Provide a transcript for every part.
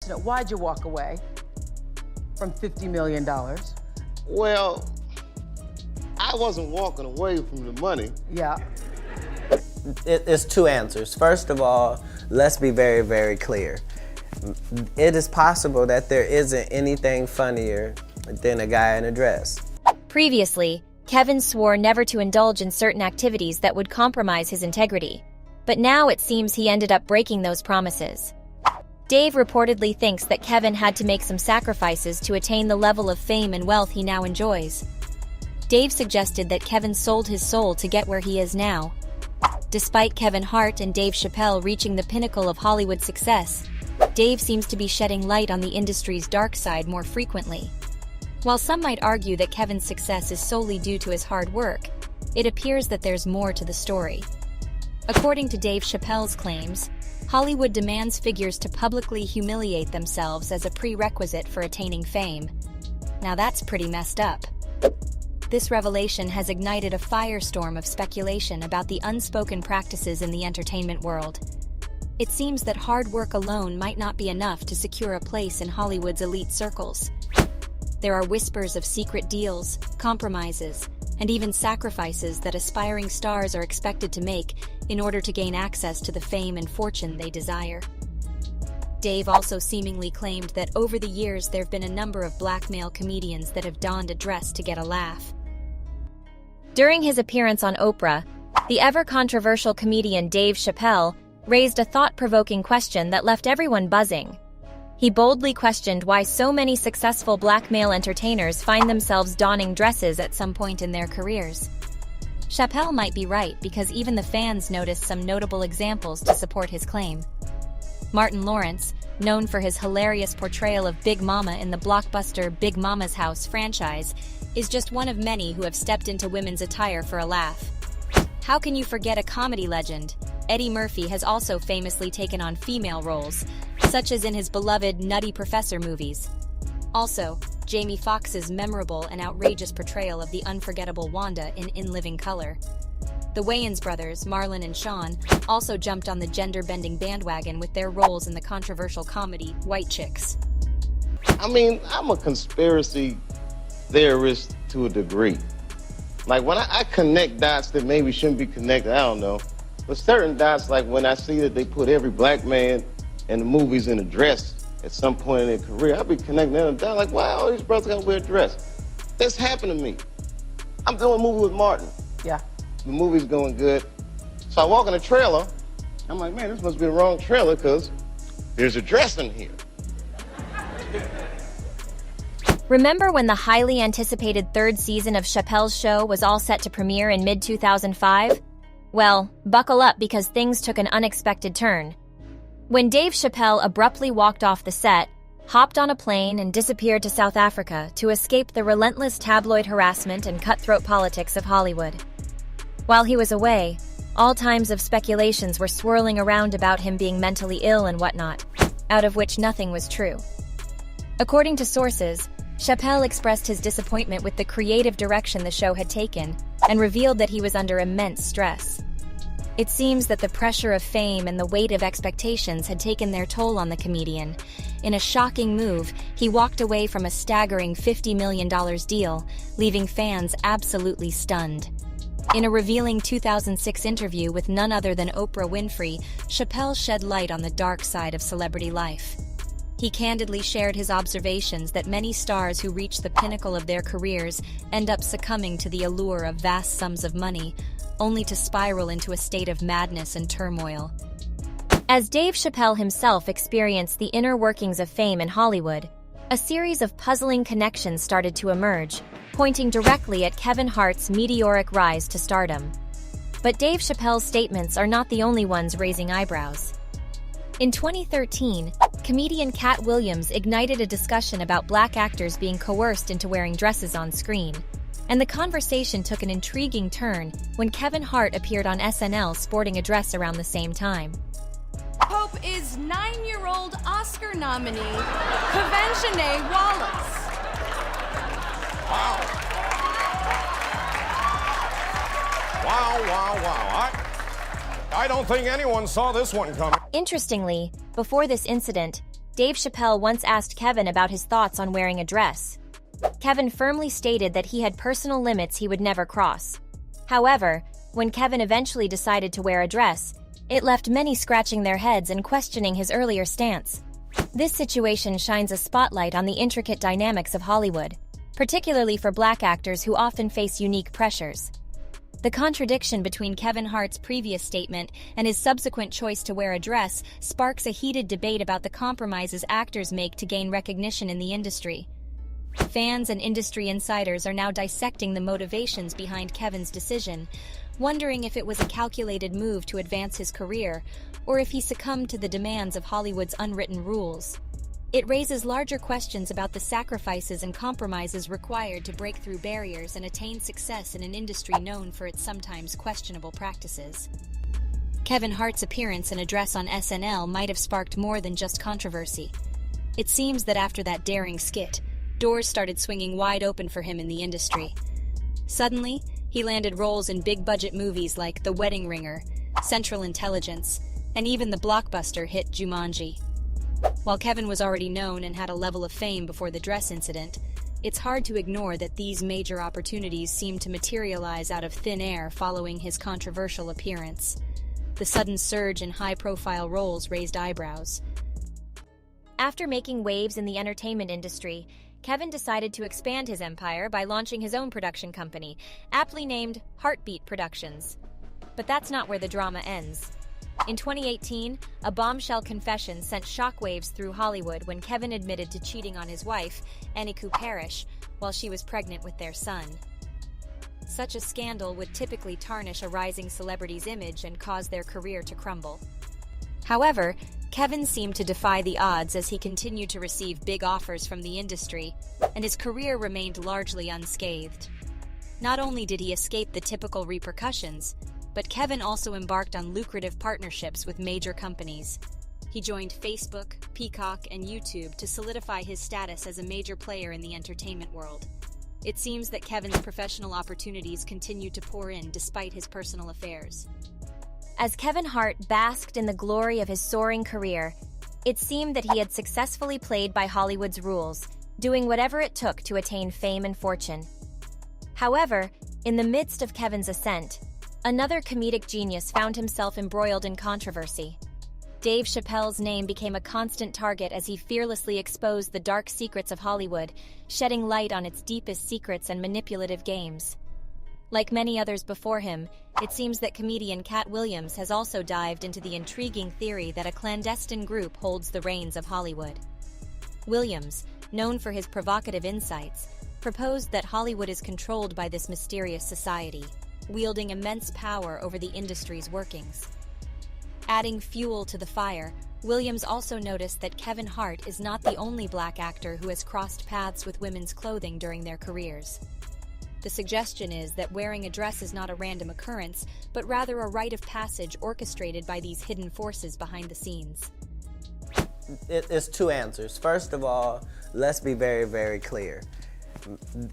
to know, why'd you walk away from $50 million? Well, I wasn't walking away from the money. Yeah. It's two answers. First of all, let's be very, very clear. It is possible that there isn't anything funnier than a guy in a dress. Previously, Kevin swore never to indulge in certain activities that would compromise his integrity. But now it seems he ended up breaking those promises. Dave reportedly thinks that Kevin had to make some sacrifices to attain the level of fame and wealth he now enjoys. Dave suggested that Kevin sold his soul to get where he is now. Despite Kevin Hart and Dave Chappelle reaching the pinnacle of Hollywood success, Dave seems to be shedding light on the industry's dark side more frequently. While some might argue that Kevin's success is solely due to his hard work, it appears that there's more to the story. According to Dave Chappelle's claims, Hollywood demands figures to publicly humiliate themselves as a prerequisite for attaining fame. Now that's pretty messed up. This revelation has ignited a firestorm of speculation about the unspoken practices in the entertainment world. It seems that hard work alone might not be enough to secure a place in Hollywood's elite circles. There are whispers of secret deals, compromises, and even sacrifices that aspiring stars are expected to make in order to gain access to the fame and fortune they desire. Dave also seemingly claimed that over the years there have been a number of black male comedians that have donned a dress to get a laugh. During his appearance on Oprah, the ever-controversial comedian Dave Chappelle raised a thought-provoking question that left everyone buzzing. He boldly questioned why so many successful black male entertainers find themselves donning dresses at some point in their careers. Chappelle might be right because even the fans noticed some notable examples to support his claim. Martin Lawrence, known for his hilarious portrayal of Big Mama in the blockbuster Big Mama's House franchise, is just one of many who have stepped into women's attire for a laugh. How can you forget a comedy legend? Eddie Murphy has also famously taken on female roles, such as in his beloved Nutty Professor movies. Also, Jamie Foxx's memorable and outrageous portrayal of the unforgettable Wanda in Living Color. The Wayans brothers, Marlon and Sean, also jumped on the gender-bending bandwagon with their roles in the controversial comedy White Chicks. I mean, I'm a conspiracy theorist to a degree. Like, when I connect dots that maybe shouldn't be connected, I don't know. But certain dots, like when I see that they put every black man in the movies in a dress at some point in their career, I'll be connecting them down like, wow, all these brothers gotta wear a dress. That's happened to me. I'm doing a movie with Martin. Yeah. The movie's going good. So I walk in the trailer. I'm like, man, this must be the wrong trailer because there's a dress in here. Remember when the highly anticipated third season of Chappelle's Show was all set to premiere in mid-2005? Well, buckle up because things took an unexpected turn. When Dave Chappelle abruptly walked off the set, hopped on a plane and disappeared to South Africa to escape the relentless tabloid harassment and cutthroat politics of Hollywood. While he was away, all times of speculations were swirling around about him being mentally ill and whatnot, out of which nothing was true. According to sources, Chappelle expressed his disappointment with the creative direction the show had taken and revealed that he was under immense stress. It seems that the pressure of fame and the weight of expectations had taken their toll on the comedian. In a shocking move, he walked away from a staggering $50 million deal, leaving fans absolutely stunned. In a revealing 2006 interview with none other than Oprah Winfrey, Chappelle shed light on the dark side of celebrity life. He candidly shared his observations that many stars who reach the pinnacle of their careers end up succumbing to the allure of vast sums of money, only to spiral into a state of madness and turmoil. As Dave Chappelle himself experienced the inner workings of fame in Hollywood, a series of puzzling connections started to emerge, pointing directly at Kevin Hart's meteoric rise to stardom. But Dave Chappelle's statements are not the only ones raising eyebrows. In 2013, comedian Cat Williams ignited a discussion about black actors being coerced into wearing dresses on screen. And the conversation took an intriguing turn when Kevin Hart appeared on SNL sporting a dress around the same time. Pope is 9-year-old Oscar nominee, Quvenzhané Wallis. Wow. Wow. I don't think anyone saw this one coming. Interestingly, before this incident, Dave Chappelle once asked Kevin about his thoughts on wearing a dress. Kevin firmly stated that he had personal limits he would never cross. However, when Kevin eventually decided to wear a dress, it left many scratching their heads and questioning his earlier stance. This situation shines a spotlight on the intricate dynamics of Hollywood, particularly for Black actors who often face unique pressures. The contradiction between Kevin Hart's previous statement and his subsequent choice to wear a dress sparks a heated debate about the compromises actors make to gain recognition in the industry. Fans and industry insiders are now dissecting the motivations behind Kevin's decision, wondering if it was a calculated move to advance his career, or if he succumbed to the demands of Hollywood's unwritten rules. It raises larger questions about the sacrifices and compromises required to break through barriers and attain success in an industry known for its sometimes questionable practices. Kevin Hart's appearance in a dress on SNL might have sparked more than just controversy. It seems that after that daring skit, doors started swinging wide open for him in the industry. Suddenly, he landed roles in big-budget movies like The Wedding Ringer, Central Intelligence, and even the blockbuster hit Jumanji. While Kevin was already known and had a level of fame before the dress incident, it's hard to ignore that these major opportunities seemed to materialize out of thin air following his controversial appearance. The sudden surge in high-profile roles raised eyebrows. After making waves in the entertainment industry, Kevin decided to expand his empire by launching his own production company, aptly named Heartbeat Productions. But that's not where the drama ends. In 2018, a bombshell confession sent shockwaves through Hollywood when Kevin admitted to cheating on his wife, Aniku Parrish, while she was pregnant with their son. Such a scandal would typically tarnish a rising celebrity's image and cause their career to crumble. However, Kevin seemed to defy the odds as he continued to receive big offers from the industry, and his career remained largely unscathed. Not only did he escape the typical repercussions, but Kevin also embarked on lucrative partnerships with major companies. He joined Facebook, Peacock, and YouTube to solidify his status as a major player in the entertainment world. It seems that Kevin's professional opportunities continued to pour in despite his personal affairs. As Kevin Hart basked in the glory of his soaring career, it seemed that he had successfully played by Hollywood's rules, doing whatever it took to attain fame and fortune. However, in the midst of Kevin's ascent, another comedic genius found himself embroiled in controversy. Dave Chappelle's name became a constant target as he fearlessly exposed the dark secrets of Hollywood, shedding light on its deepest secrets and manipulative games. Like many others before him, it seems that comedian Katt Williams has also dived into the intriguing theory that a clandestine group holds the reins of Hollywood. Williams, known for his provocative insights, proposed that Hollywood is controlled by this mysterious society, wielding immense power over the industry's workings. Adding fuel to the fire, Williams also noticed that Kevin Hart is not the only Black actor who has crossed paths with women's clothing during their careers. The suggestion is that wearing a dress is not a random occurrence, but rather a rite of passage orchestrated by these hidden forces behind the scenes. It's two answers. First of all, let's be very, very clear.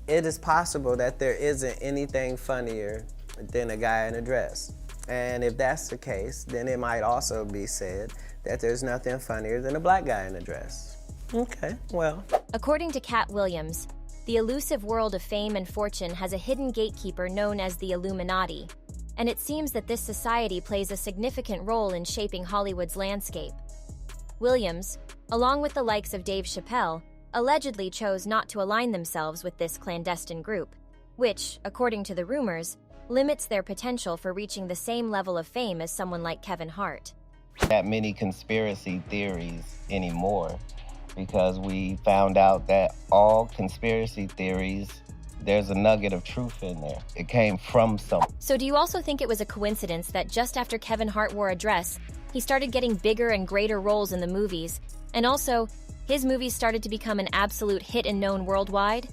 It is possible that there isn't anything funnier than a guy in a dress. And if that's the case, then it might also be said that there's nothing funnier than a Black guy in a dress. Okay, well. According to Katt Williams, the elusive world of fame and fortune has a hidden gatekeeper known as the Illuminati, and it seems that this society plays a significant role in shaping Hollywood's landscape. Williams, along with the likes of Dave Chappelle, allegedly chose not to align themselves with this clandestine group, which, according to the rumors, limits their potential for reaching the same level of fame as someone like Kevin Hart. That many conspiracy theories anymore, because we found out that all conspiracy theories, there's a nugget of truth in there. It came from something. So do you also think it was a coincidence that just after Kevin Hart wore a dress, he started getting bigger and greater roles in the movies, and also, his movies started to become an absolute hit and known worldwide?